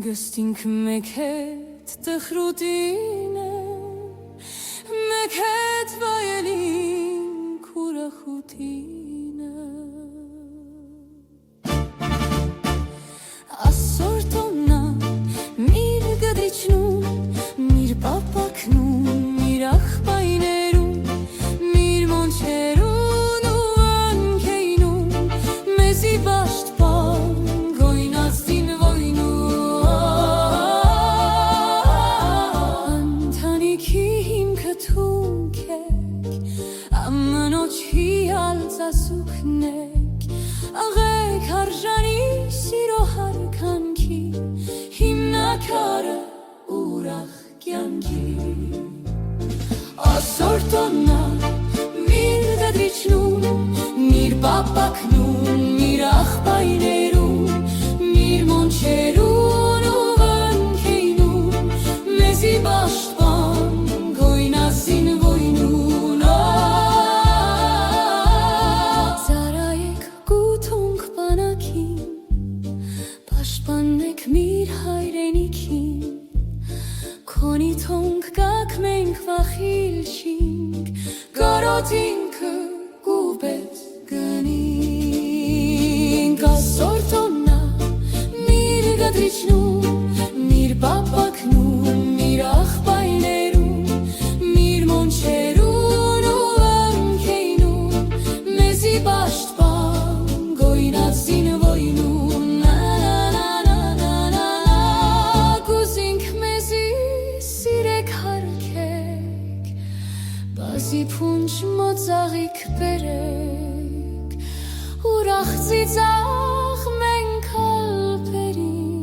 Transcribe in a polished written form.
Գստինք մեկ հետ տխրուտին է, մեկ հետ վայելինք ուրախուտին է Ասոր տոննա միր գդիչնում, միր պապակնում, միր աղբայներում, միր մոնչերուն ու անքեյնում մեզի բաշտպան գոյնած դին վոյնու Ասուքնեք, աղեք հարժանի սիրո հարկանքի, հիմնակարը ուրախ կյանքի Ասոր տոննա միր դադրիչնում, միր պապակնում, միր աղբայներում, միր մոնչերուն ու վանքեյնում, մեզի բաշտպան գոյնասին վոյնուն Պաշտպանեք միր հայրենիքին, քոնի թոնք կակ մենք վախիլ չինք, կարոտինքը կուպետ գնինք Ասոր տոննա միր գդրիչնում, միր պապակնում, միր աղբայներում, միր մոնչերուն ու անքեյնում, մեզի բաշտպան գոյնած դին վոյնու Բազի փունջ մոծաղիք բերեք, ուրախ ծիծաղ մենք ալպերինք,